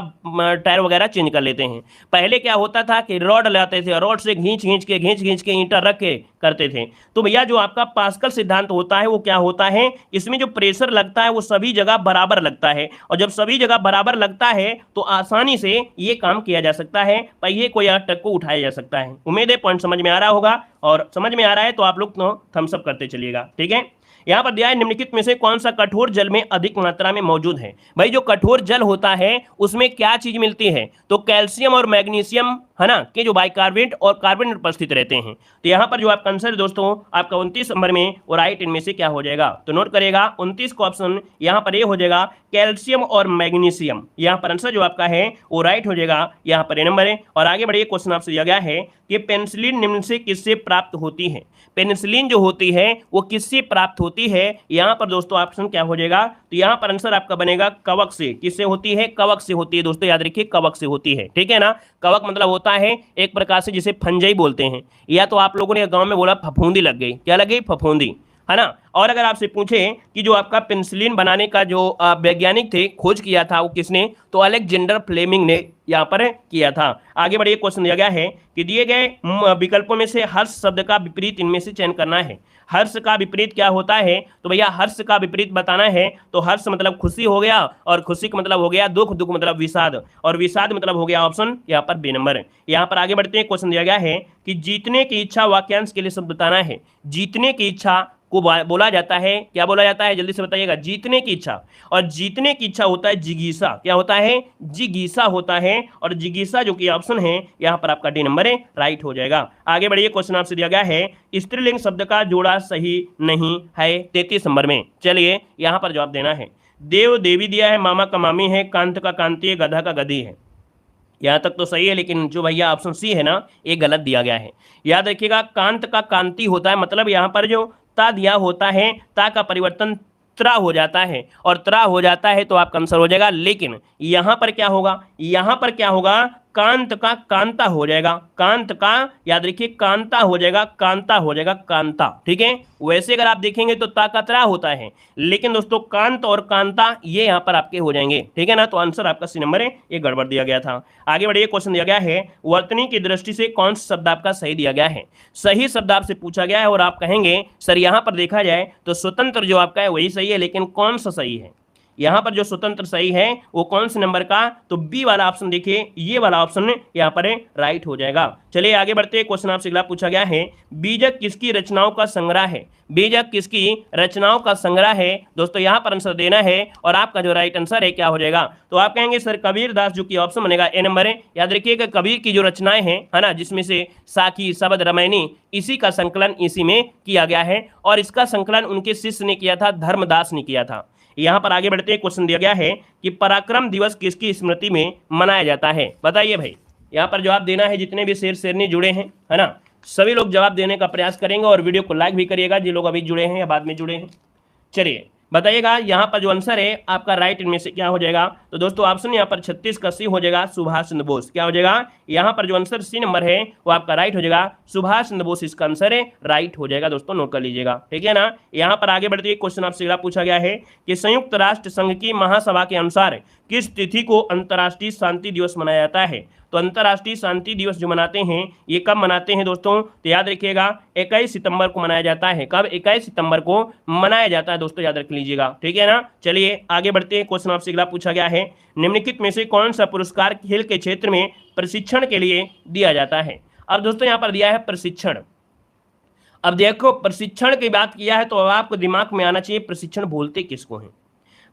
टायर वगैरह चेंज कर लेते हैं। पहले क्या होता था कि रॉड लाते थे, रॉड से घींच घींच के ईंटा रख के करते थे। तो भैया जो आपका पास्कल सिद्धांत होता है वो क्या होता है, इसमें जो प्रेशर लगता है वो सभी जगह बराबर लगता है, और जब सभी जगह बराबर लगता है तो आसानी से ये काम किया जा सकता है, पहिए को या ट्रक को उठाया जा सकता है। उम्मीद है पॉइंट समझ में आ रहा होगा, और समझ में आ रहा है तो आप लोग तो थम्स अप करते चलिएगा। ठीक है, यहां पर दिया है निम्नलिखित में से कौन सा कठोर जल में अधिक मात्रा में मौजूद है। भाई जो कठोर जल होता है उसमें क्या चीज मिलती है, तो कैल्शियम और मैग्नीशियम, है ना, के जो बाइकार्बोनेट और कार्बोनेट उपस्थित रहते हैं। तो यहां पर जो आपका आंसर दोस्तों आपका 29 नंबर में वो राइट इनमें से क्या हो जाएगा, तो नोट करेगा 29 का ऑप्शन यहां पर ये हो जाएगा कैल्शियम और मैग्नीशियम। यहां पर आंसर जो आपका है वो राइट हो जाएगा, यहां पर ए नंबर है। और आगे बढ़िए, क्वेश्चन आपसे दिया गया है कि पेनिसिलिन निम्न से किससे प्राप्त होती है। पेनिसिलिन जो होती है वो किससे प्राप्त होती है, यहां पर दोस्तों ऑप्शन क्या हो जाएगा, तो यहां पर आंसर आपका बनेगा कवक से। किससे होती है, कवक से होती है दोस्तों, याद रखिए कवक से होती है। ठीक है ना, कवक मतलब होता है एक प्रकार से जिसे फंजाई बोलते हैं, या तो आप लोगों ने गांव में बोला फफूंदी लग गई, क्या लग गई, फफूंदी, है ना। और अगर आपसे पूछे कि जो आपका पेनिसिलिन बनाने का जो वैज्ञानिक थे, खोज किया था वो किसने, तो अलेक्जेंडर फ्लेमिंग ने यहाँ पर किया था। आगे बढ़िए, क्वेश्चन दिया गया है कि दिए गए विकल्पों में से हर्ष शब्द का विपरीत इनमें से चयन करना है। हर्ष का विपरीत क्या होता है, तो भैया हर्ष का विपरीत बताना है, तो हर्ष मतलब खुशी हो गया, और खुशी का मतलब हो गया दुख, दुख मतलब विषाद, और विषाद मतलब हो गया ऑप्शन यहाँ पर बी नंबर। यहाँ पर आगे बढ़ते हैं, क्वेश्चन दिया गया है कि जीतने की इच्छा वाक्यांश के लिए शब्द बताना है। जीतने की इच्छा को बोला जाता है, क्या बोला जाता है, जल्दी से बताइएगा, जीतने की इच्छा। और जीतने की इच्छा होता है जिगीसा, क्या होता है, जिगीसा होता है, और जिगीसा जो कि ऑप्शन है यहाँ पर आपका डी नंबर है, राइट हो जाएगा। आगे बढ़िए, क्वेश्चन आपसे दिया गया है स्त्रीलिंग शब्द का जोड़ा सही नहीं है 33 नंबर में। चलिए यहाँ पर जवाब देना है। देव देवी दिया है, मामा का मामी है, कांत का कांति है, गधा का गधी है। यहाँ तक तो सही है, लेकिन जो भैया ऑप्शन सी है ना ये गलत दिया गया है। याद रखिएगा कांत का कांति होता है, मतलब यहाँ पर जो ता दिया होता है, ता का परिवर्तन त्रा हो जाता है, और त्रा हो जाता है तो आपका आंसर हो जाएगा। लेकिन यहाँ पर क्या होगा, यहाँ पर क्या होगा, कांत का कांता हो जाएगा, कांत का याद रखिए कांता हो जाएगा, कांता हो जाएगा, कांता। ठीक है, वैसे अगर आप देखेंगे तो ता का त्रा होता है, लेकिन दोस्तों कांत और कांता ये यहाँ पर आपके हो जाएंगे। ठीक है ना, तो आंसर आपका सी नंबर है, ये गड़बड़ दिया गया था। आगे बढ़िए, क्वेश्चन दिया गया है वर्तनी की दृष्टि से कौन सा शब्द आपका सही दिया गया है। सही शब्द आपसे पूछा गया है और आप कहेंगे सर यहाँ पर देखा जाए तो स्वतंत्र जो आपका है वही सही है, लेकिन कौन सा सही है, यहाँ पर जो स्वतंत्र सही है वो कौन से नंबर का, तो बी वाला ऑप्शन देखिए, ये वाला ऑप्शन यहाँ पर राइट हो जाएगा। चलिए आगे बढ़ते हैं, क्वेश्चन आपसे अगला पूछा गया है बीजक किसकी रचनाओं का संग्रह है। बीजक किसकी रचनाओं का संग्रह है, दोस्तों यहाँ पर आंसर देना है, और आपका जो राइट आंसर है क्या हो जाएगा, तो आप कहेंगे सर कबीर दास, जो कि ऑप्शन बनेगा ए नंबर है। याद रखिएगा कबीर की जो रचनाएं हैं, है ना, जिसमें से साखी, शबद, रामायणी, इसी का संकलन इसी में किया गया है, और इसका संकलन उनके शिष्य ने किया था, धर्मदास ने किया था। यहां पर आगे बढ़ते हैं, क्वेश्चन दिया गया है कि पराक्रम दिवस किसकी स्मृति में मनाया जाता है। बताइए भाई, यहां पर जवाब देना है, जितने भी शेर शेरनी जुड़े हैं, है ना, सभी लोग जवाब देने का प्रयास करेंगे, और वीडियो को लाइक भी करिएगा जो लोग अभी जुड़े हैं या बाद में जुड़े हैं। चलिए बताइएगा, यहाँ पर जो आंसर है आपका राइट इनमें से क्या हो जाएगा, तो दोस्तों ऑप्शन यहाँ पर 36 का सी हो जाएगा, सुभाष चंद्र बोस। क्या हो जाएगा, यहाँ पर जो आंसर सी नंबर है वो आपका राइट हो जाएगा, सुभाष चंद्र बोस इसका आंसर है, राइट हो जाएगा। दोस्तों नोट कर लीजिएगा, ठीक है ना। यहाँ पर आगे बढ़ते क्वेश्चन आपसे पूछा गया है कि संयुक्त राष्ट्र संघ की महासभा के अनुसार किस तिथि को अंतर्राष्ट्रीय शांति दिवस मनाया जाता है? तो अंतर्राष्ट्रीय शांति दिवस जो मनाते हैं ये कब मनाते हैं दोस्तों? तो याद रखिएगा 21 सितंबर को मनाया जाता है। कब? 21 सितंबर को मनाया जाता है दोस्तों, याद रख लीजिएगा, ठीक है ना। चलिए आगे बढ़ते हैं। क्वेश्चन आपसे अगला पूछा गया है, निम्नलिखित में से कौन सा पुरस्कार खेल के क्षेत्र में प्रशिक्षण के लिए दिया जाता है? अब दोस्तों यहाँ पर दिया है प्रशिक्षण। अब देखो प्रशिक्षण की बात किया है तो अब आपको दिमाग में आना चाहिए प्रशिक्षण बोलते किसको है?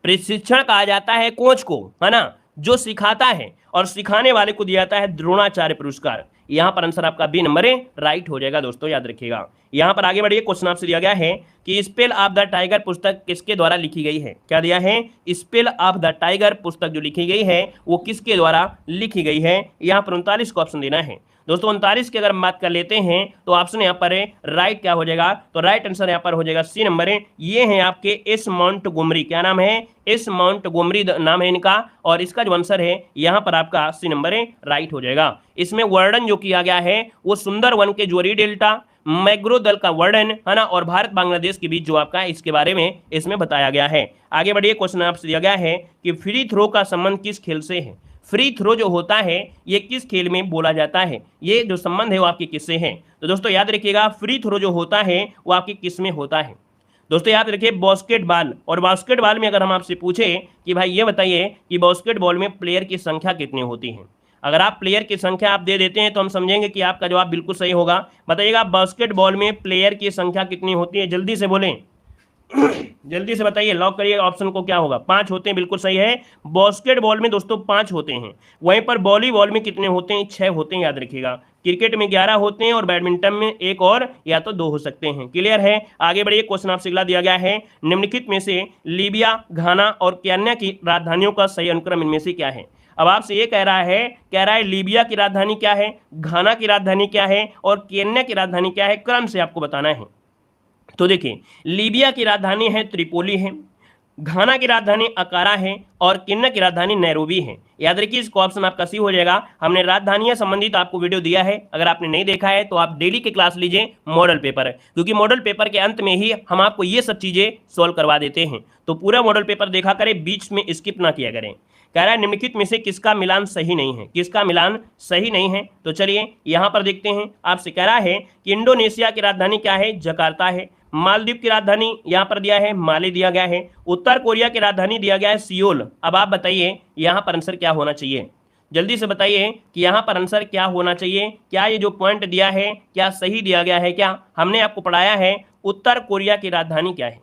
प्रशिक्षण कहा जाता है कोच को, है ना, जो सिखाता है, और सिखाने वाले को दिया जाता है द्रोणाचार्य पुरस्कार। यहां पर आंसर आपका बी नंबर राइट हो जाएगा दोस्तों, याद रखिएगा। यहां पर आगे बढ़िए, क्वेश्चन आपसे दिया गया है कि स्पेल ऑफ द टाइगर पुस्तक किसके द्वारा लिखी गई है? क्या दिया है? स्पेल ऑफ द टाइगर पुस्तक जो लिखी गई है वो किसके द्वारा लिखी गई है? यहां पर 39 को ऑप्शन देना है दोस्तों। 39 की अगर हम बात कर लेते हैं तो ऑप्शन यहाँ पर राइट क्या हो जाएगा? तो राइट आंसर यहाँ पर हो जाएगा सी नंबर ये है आपके एस मॉन्टगोमरी। क्या नाम है? एस मॉन्टगोमरी नाम है इनका, और इसका जो आंसर है यहाँ पर आपका सी नंबर राइट हो जाएगा। इसमें वर्णन जो किया गया है वो सुंदरवन के जोरी डेल्टा, मैग्रो दल का वर्णन, है ना, और भारत बांग्लादेश के बीच जो आपका इसके बारे में इसमें बताया गया है। आगे बढ़िए, क्वेश्चन आपसे दिया गया है कि फ्री थ्रो का संबंध किस खेल से है? फ्री थ्रो जो होता है ये किस खेल में बोला जाता है? ये जो संबंध है वो आपके किससे है? तो दोस्तों याद रखिएगा फ्री थ्रो जो होता है वो आपके किस में होता है? दोस्तों याद रखिए बास्केटबॉल। और बास्केटबॉल में अगर हम आपसे पूछे कि भाई ये बताइए कि बास्केटबॉल में प्लेयर की संख्या कितनी होती है, अगर आप प्लेयर की संख्या आप दे देते हैं तो हम समझेंगे कि आपका जवाब बिल्कुल सही होगा। बताइएगा बास्केटबॉल में प्लेयर की संख्या कितनी होती है? जल्दी से बोलें जल्दी से बताइए, लॉक करिए ऑप्शन को। क्या होगा? 5 होते हैं, बिल्कुल सही है। बास्केटबॉल में दोस्तों 5 होते हैं। वहीं पर वॉलीबॉल में कितने होते हैं? 6 होते हैं, याद रखिएगा। क्रिकेट में 11 होते हैं और बैडमिंटन में 1 और या तो 2 हो सकते हैं। क्लियर है? आगे बढ़िए, क्वेश्चन आपसे अगला दिया गया है, निम्नलिखित में से लीबिया, घाना और केन्या की राजधानियों का सही अनुक्रम इनमें से क्या है? अब आपसे ये कह रहा है लीबिया की राजधानी क्या है, घाना की राजधानी क्या है और केन्या की राजधानी क्या है, क्रम से आपको बताना है। तो देखिए लीबिया की राजधानी है त्रिपोली है, घाना की राजधानी अकारा है और केन्या की राजधानी नैरोबी है। याद रखिए इसको ऑप्शन आपका सी हो जाएगा। हमने राजधानियां संबंधित आपको वीडियो दिया है, अगर आपने नहीं देखा है तो आप डेली की क्लास लीजिए मॉडल पेपर, क्योंकि मॉडल पेपर के अंत में ही हम आपको ये सब चीजें सॉल्व करवा देते हैं। तो पूरा मॉडल पेपर देखा करें, बीच में स्किप ना किया करें। कह रहा है निम्नलिखित में से किसका मिलान सही नहीं है? किसका मिलान सही नहीं है? तो चलिए यहां पर देखते हैं। आपसे कह रहा है कि इंडोनेशिया की राजधानी क्या है? जकार्ता है। मालदीव की राजधानी यहां पर दिया है माले दिया गया है। उत्तर कोरिया की राजधानी दिया गया है सियोल। अब आप बताइए यहां पर आंसर क्या होना चाहिए? जल्दी से बताइए कि यहां पर आंसर क्या होना चाहिए। क्या ये जो पॉइंट दिया है क्या सही दिया गया है? क्या हमने आपको पढ़ाया है उत्तर कोरिया की राजधानी क्या है?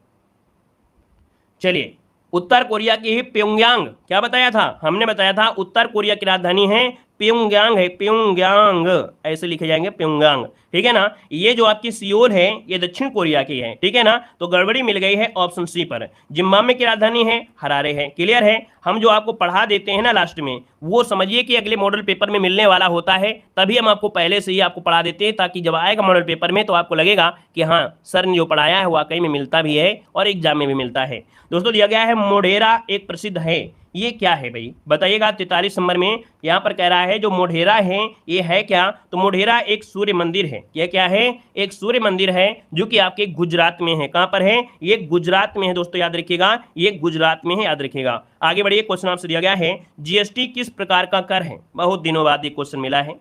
चलिए उत्तर कोरिया की ही प्योंगयांग। क्या बताया था? हमने बताया था उत्तर कोरिया की राजधानी है प्योंगयांग है, प्योंगयांग ऐसे लिखे जाएंगे प्योंगयांग, ठीक है ना। ये जो आपकी सियोल है ये दक्षिण कोरिया की है, ठीक है ना। तो गड़बड़ी मिल गई है ऑप्शन सी पर। जिम्बाब्वे की राजधानी है हरारे है। क्लियर है? हम जो आपको पढ़ा देते हैं ना लास्ट में, वो समझिए कि अगले मॉडल पेपर में मिलने वाला होता है, तभी हम आपको पहले से ही आपको पढ़ा देते हैं, ताकि जब आएगा मॉडल पेपर में तो आपको लगेगा कि हाँ सर ने जो पढ़ाया है वाकई में मिलता भी है और एग्जाम में भी मिलता है। दोस्तों दिया गया है मोढेरा एक प्रसिद्ध है, ये क्या है भाई बताइएगा। 43 नंबर में यहाँ पर कह रहा है जो मोढेरा है ये है क्या? तो मोढेरा एक सूर्य मंदिर है। ये क्या है? एक सूर्य मंदिर है जो कि आपके गुजरात में है। कहाँ पर है? ये गुजरात में है दोस्तों, याद रखिएगा ये गुजरात में है, याद रखिएगा। आगे बढ़िए, क्वेश्चन आपसे दिया गया है जीएसटी किस प्रकार का कर है? बहुत दिनों बाद ये क्वेश्चन मिला है।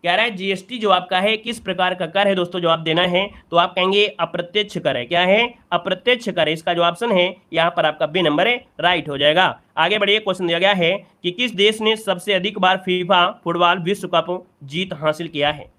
कह रहा है जीएसटी जो आपका है किस प्रकार का कर है? दोस्तों जवाब देना है तो आप कहेंगे अप्रत्यक्ष कर है। क्या है? अप्रत्यक्ष कर है। इसका जो ऑप्शन है यहाँ पर आपका बी नंबर है, राइट हो जाएगा। आगे बढ़िए, क्वेश्चन दिया गया है कि किस देश ने सबसे अधिक बार फीफा फुटबॉल विश्व कप जीत हासिल किया है?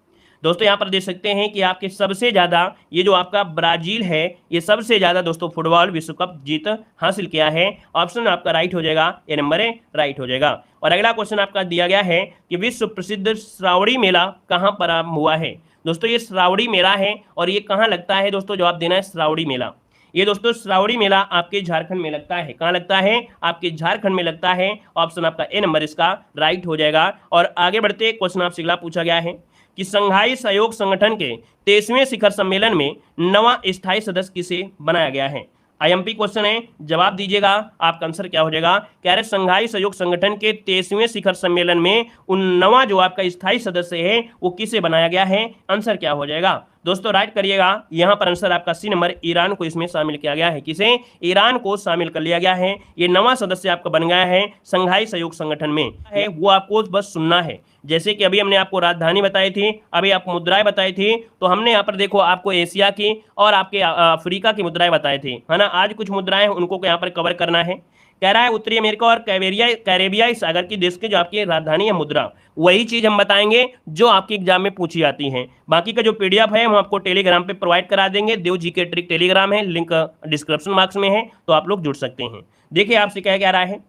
दोस्तों यहाँ पर देख सकते हैं कि आपके सबसे ज़्यादा ये जो आपका ब्राजील है ये सबसे ज़्यादा दोस्तों फुटबॉल विश्व कप जीत हासिल किया है। ऑप्शन आपका राइट हो जाएगा, ये नंबर है राइट हो जाएगा। और अगला क्वेश्चन आपका दिया गया है कि विश्व प्रसिद्ध श्रावणी मेला कहाँ पर आरंभ हुआ है? दोस्तों ये श्रावणी मेला है और ये कहाँ लगता है? दोस्तों जवाब देना है श्रावणी मेला। ये दोस्तों श्रावणी मेला आपके झारखंड में लगता है। कहाँ लगता है? आपके झारखंड में लगता है। ऑप्शन आपका ए नंबर इसका राइट हो जाएगा। और आगे बढ़ते क्वेश्चन आपसे अगला पूछा गया है कि संघाई सहयोग संगठन के 23वें शिखर सम्मेलन में नवा स्थायी सदस्य किसे बनाया गया है? आईएमपी क्वेश्चन है, जवाब दीजिएगा। आपका आंसर क्या हो जाएगा? कह रहे संघाई सहयोग संगठन के 23वें शिखर सम्मेलन में उन नवा जो आपका स्थायी सदस्य है वो किसे बनाया गया है? आंसर क्या हो जाएगा? दोस्तों राइट करिएगा, यहाँ पर आंसर आपका सी नंबर, ईरान को इसमें शामिल किया गया है। किसे? ईरान को शामिल कर लिया गया है। ये नवा सदस्य आपका बन गया है संघाई सहयोग संगठन में है, वो आपको बस सुनना है। जैसे कि अभी हमने आपको राजधानी बताई थी, अभी आपको मुद्राएं बताई थी, तो हमने यहाँ पर देखो आपको एशिया की और आपके अफ्रीका की मुद्राएं बताई थी, है ना। आज कुछ मुद्राएं उनको यहाँ पर कवर करना है। कह रहा है उत्तरी अमेरिका और कैरेबियाई सागर की देश के जो आपकी राजधानी है मुद्रा, वही चीज हम बताएंगे जो आपके एग्जाम में पूछी जाती है। बाकी का जो पीडीएफ है हम आपको टेलीग्राम पे प्रोवाइड करा देंगे। देव जी के ट्रिक टेलीग्राम है, लिंक डिस्क्रिप्शन बॉक्स में है, तो आप लोग जुड़ सकते हैं। देखिए आपसे क्या रहा है,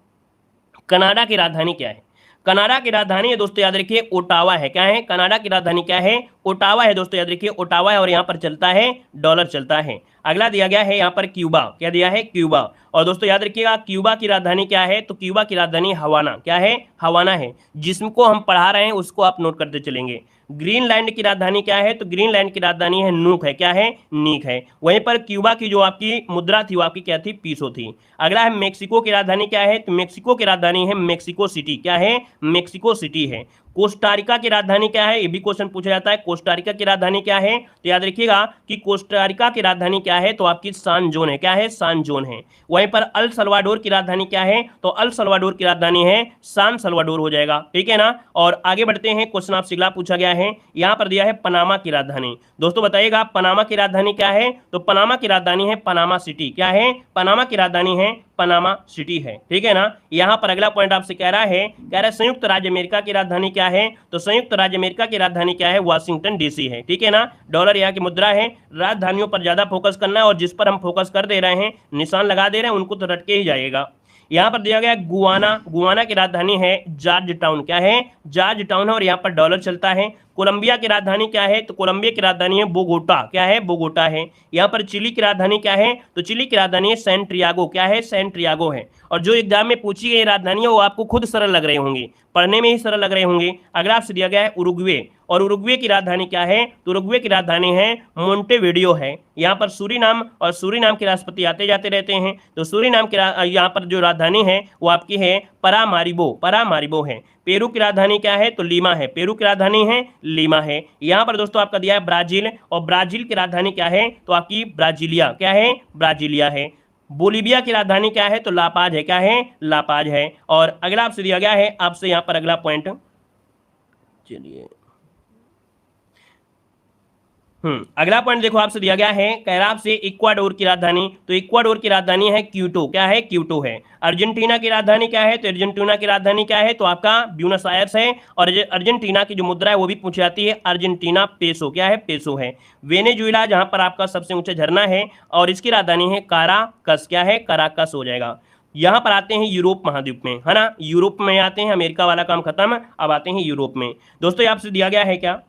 कनाडा की राजधानी क्या है? कनाडा की राजधानी है दोस्तों, याद रखिए ओटावा है। क्या है? कनाडा की राजधानी क्या है? ओटावा है दोस्तों, याद रखिए ओटावा है। और यहाँ पर चलता है डॉलर चलता है। अगला दिया गया है यहाँ पर क्यूबा। क्या दिया है? क्यूबा। और दोस्तों याद रखिएगा क्यूबा की राजधानी क्या है? तो क्यूबा की राजधानी हवाना। क्या है? हवाना है। जिसको हम पढ़ा रहे हैं उसको आप नोट करते चलेंगे। ग्रीनलैंड की राजधानी क्या है? तो ग्रीनलैंड की राजधानी है नूक है। क्या है? नीक है। वहीं पर क्यूबा की जो आपकी मुद्रा थी वो आपकी क्या थी? पीसो थी। अगला है मेक्सिको की राजधानी क्या है? तो मेक्सिको की राजधानी है मेक्सिको सिटी। क्या है? मेक्सिको सिटी है। कोस्टारिका की राजधानी क्या है? ये भी क्वेश्चन पूछा जाता है। कोस्टारिका की राजधानी क्या है? तो याद रखिएगा कि कोस्टारिका की राजधानी क्या है? तो आपकी सान जोन है। क्या है? सान जोन है। वहीं पर अल सल्वाडोर की राजधानी क्या है? तो अल सल्वाडोर की राजधानी है सान सल्वाडोर हो जाएगा। ठीक है ना। और आगे बढ़ते हैं, क्वेश्चन आपसे अगला पूछा गया है, यहाँ पर दिया है पनामा की राजधानी। दोस्तों बताइएगा पनामा की राजधानी क्या है? तो पनामा की राजधानी है पनामा सिटी। क्या है? पनामा की राजधानी है पनामा सिटी है। ठीक है ना। यहाँ पर अगला पॉइंट आपसे कह रहा है, संयुक्त राज्य अमेरिका की राजधानी क्या है? तो संयुक्त राज्य अमेरिका की राजधानी क्या है? वाशिंगटन डीसी है। ठीक है ना। डॉलर यहाँ की मुद्रा है। राजधानियों पर ज्यादा फोकस करना है, और जिस पर हम फोकस कर दे रहे हैं, निशान लगा दे रहे हैं, उनको तो रट के ही जाएगा। यहाँ पर दिया गया गुआना। गुआना की राजधानी है जॉर्ज टाउन। क्या है? जॉर्ज टाउन है। और यहाँ पर डॉलर चलता है। कोलंबिया की राजधानी क्या है? तो कोलंबिया की राजधानी है बोगोटा। क्या है? बोगोटा है। यहाँ पर चिली की राजधानी क्या है? तो चिली की राजधानी है सैंटियागो। क्या है? सैंटियागो है। और जो एग्जाम में पूछी गई राजधानी है वो आपको खुद सरल लग रहे होंगे, पढ़ने में ही सरल लग रहे होंगे। अगला आपसे दिया गया है उरुग्वे। और उरुग्वे की राजधानी क्या है? तो उरुग्वे की राजधानी है मोंटेविडियो है। यहाँ पर सूरीनाम और सूरीनाम के राष्ट्रपति आते जाते रहते हैं। तो सूरीनाम की यहाँ पर जो राजधानी है वो आपकी है परामारिबो। परामारिबो है। पेरू की राजधानी क्या है? तो लीमा है। पेरू की राजधानी है लीमा है। यहाँ पर दोस्तों आपका दिया है ब्राजील। और ब्राजील की राजधानी क्या है? तो आपकी ब्राजीलिया। क्या है? ब्राजीलिया है। बोलीविया की राजधानी क्या है? तो लापाज है। क्या है? लापाज है। और अगला आपसे दिया गया है, आपसे यहाँ पर अगला पॉइंट, चलिए अगला पॉइंट देखो आपसे दिया गया है, कह रहा आपसे इक्वाडोर की राजधानी। तो इक्वाडोर की राजधानी है क्यूटो। क्या है? क्यूटो है। अर्जेंटीना की राजधानी क्या है? तो अर्जेंटीना की राजधानी क्या है? तो आपका ब्यूनस आयर्स है। और अर्जेंटीना की जो मुद्रा है वो भी पूछी जाती है, अर्जेंटीना पेसो। क्या है? पेसो है। वेनेजुएला जहां पर आपका सबसे ऊंचा झरना है, और इसकी राजधानी है काराकस। क्या है? काराकस हो जाएगा। यहाँ पर आते हैं यूरोप महाद्वीप में, है ना। यूरोप में आते हैं, अमेरिका वाला काम खत्म, अब आते हैं यूरोप में। दोस्तों आपसे दिया गया है क्या?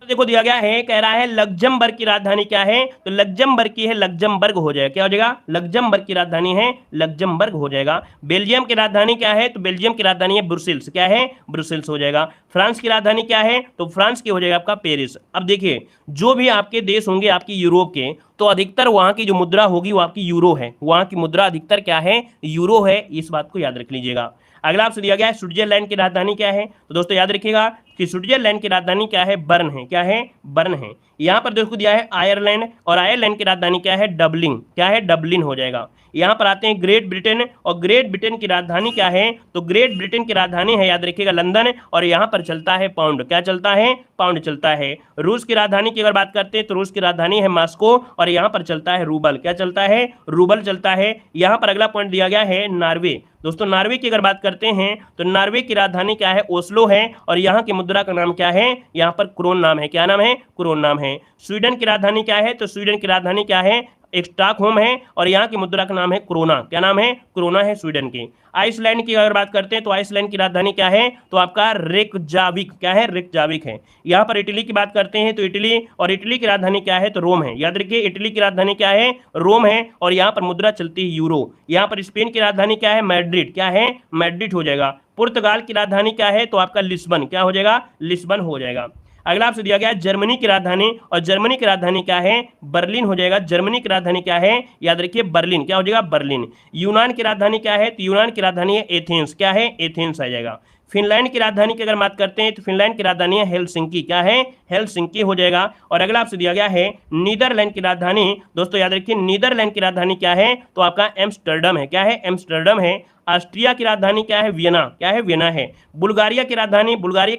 तो देखो दिया गया है, कह रहा है लग्जमबर्ग की राजधानी क्या है? तो लग्जमबर्ग की है लग्जमबर्ग हो जाएगा। क्या हो जाएगा? लग्जमबर्ग की राजधानी है लग्जमबर्ग हो जाएगा। बेल्जियम की राजधानी क्या है? तो बेल्जियम की राजधानी है ब्रुसेल्स। क्या है? ब्रुसेल्स हो जाएगा। फ्रांस की राजधानी क्या है? तो फ्रांस की हो जाएगा आपका पेरिस। अब देखिए जो भी आपके देश होंगे आपकी यूरोप के, तो अधिकतर वहां की जो मुद्रा होगी वो आपकी यूरो है। वहां की मुद्रा अधिकतर क्या है? यूरो है। इस बात को याद रख लीजिएगा। अगला आपसे दिया गया है स्विट्जरलैंड की राजधानी क्या है? तो दोस्तों याद रखिएगा कि स्विट्जरलैंड की राजधानी क्या है? बर्न है। क्या है? बर्न है। यहाँ पर देखो दिया है आयरलैंड, और आयरलैंड की राजधानी क्या है? डबलिन। क्या है? डबलिन हो जाएगा। यहाँ पर आते हैं ग्रेट ब्रिटेन, और ग्रेट ब्रिटेन की राजधानी क्या है? तो ग्रेट ब्रिटेन की राजधानी है, याद रखिएगा, लंदन। और यहाँ पर चलता है पाउंड। क्या चलता है? पाउंड चलता है। रूस की राजधानी की अगर बात करते हैं तो रूस की राजधानी है मॉस्को, और यहाँ पर चलता है रूबल। क्या चलता है? रूबल चलता है। यहाँ पर अगला पॉइंट दिया गया है नॉर्वे। दोस्तों नॉर्वे की अगर बात करते हैं तो नॉर्वे की राजधानी क्या है? ओस्लो है। और यहाँ की मुद्रा का नाम क्या है? यहाँ पर क्रोन नाम है। क्या नाम है? क्रोन नाम है। स्वीडन की राजधानी क्या है? तो स्वीडन की राजधानी क्या है? एक स्टॉकहोम है। और यहाँ की मुद्रा का नाम है क्रोना। क्या नाम है? क्रोना है स्वीडन की। आइसलैंड की अगर बात करते हैं तो आइसलैंड की राजधानी क्या है? तो आपका रेकजाविक। क्या है? रेकजाविक है। यहाँ पर इटली की बात करते हैं तो इटली, और इटली की राजधानी क्या है? तो रोम है। याद रखिए इटली की राजधानी क्या है? रोम है। और यहाँ पर मुद्रा चलती है यूरो। यहाँ पर स्पेन की राजधानी क्या है? मैड्रिड। क्या है? मैड्रिड हो जाएगा। पुर्तगाल की राजधानी क्या है? तो आपका लिस्बन। क्या हो जाएगा? लिस्बन हो जाएगा। अगला आपसे दिया गया है जर्मनी की राजधानी, और जर्मनी की राजधानी क्या है? बर्लिन हो जाएगा। जर्मनी की राजधानी क्या है? याद रखिए बर्लिन। क्या हो जाएगा? बर्लिन। यूनान की राजधानी क्या है? तो यूनान की राजधानी है एथेंस। क्या है? एथेंस आ जाएगा। फिनलैंड की राजधानी की अगर बात करते हैं तो फिनलैंड की राजधानी है हेलसिंकी। क्या है? हेलसिंकी हो जाएगा। और अगला आपसे दिया गया है नीदरलैंड की राजधानी। दोस्तों याद रखिए नीदरलैंड की राजधानी क्या है? तो आपका एम्स्टर्डम है। क्या है? एम्स्टर्डम है। ऑस्ट्रिया की राजधानी क्या है? वियना। क्या है? वियना है। बुल्गारिया की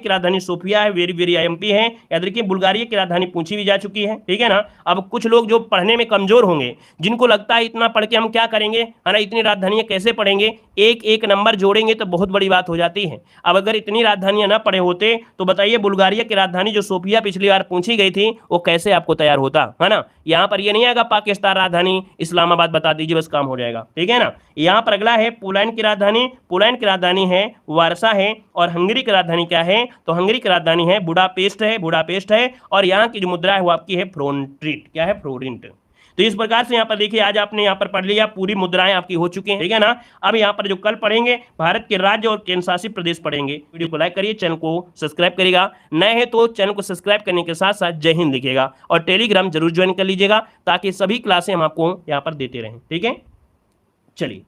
राजधानी सोफिया है। वेरी वेरी आईएमपी है। याद रखिए बुल्गारिया की राजधानी पूछी भी जा चुकी है, ठीक है ना। अब कुछ लोग जो पढ़ने में कमजोर होंगे, जिनको लगता है इतना पढ़ के हम क्या करेंगे, है ना, इतनी राजधानियां कैसे पढ़ेंगे, एक एक नंबर जोड़ेंगे तो बहुत बड़ी बात हो जाती है। अब अगर इतनी राजधानियां ना पढ़े होते तो बताइए बुल्गारिया की राजधानी जो सोफिया पिछली बार पूछी गई थी वो कैसे आपको तैयार होता, है ना। यहाँ पर ये नहीं आएगा पाकिस्तान राजधानी इस्लामाबाद बता दीजिए, बस काम हो जाएगा, ठीक है ना। यहाँ पर अगला है पोलैंड की राजधानी। पोलैंड की राजधानी है वारसा है। और हंगरी की राजधानी क्या है? तो हंगरी की राजधानी है बुडापेस्ट है। बुडापेस्ट है। और यहाँ की जो मुद्रा है वो आपकी है फ्रोंट्रिट। क्या है? फ्लोरिंट। तो इस प्रकार से यहाँ पर देखिए आज आपने यहाँ पर पढ़ लिया, पूरी मुद्राएं आपकी हो चुकी हैं, ठीक है ना। अब यहाँ पर जो कल पढ़ेंगे भारत के राज्य और केंद्र शासित प्रदेश पढ़ेंगे। वीडियो को लाइक करिए, चैनल को सब्सक्राइब करिएगा, नए हैं तो चैनल को सब्सक्राइब करने के साथ साथ जय हिंद लिखिएगा और टेलीग्राम जरूर ज्वाइन कर लीजिएगा ताकि सभी क्लासें हम आपको यहाँ पर देते रहें, ठीक है। चलिए।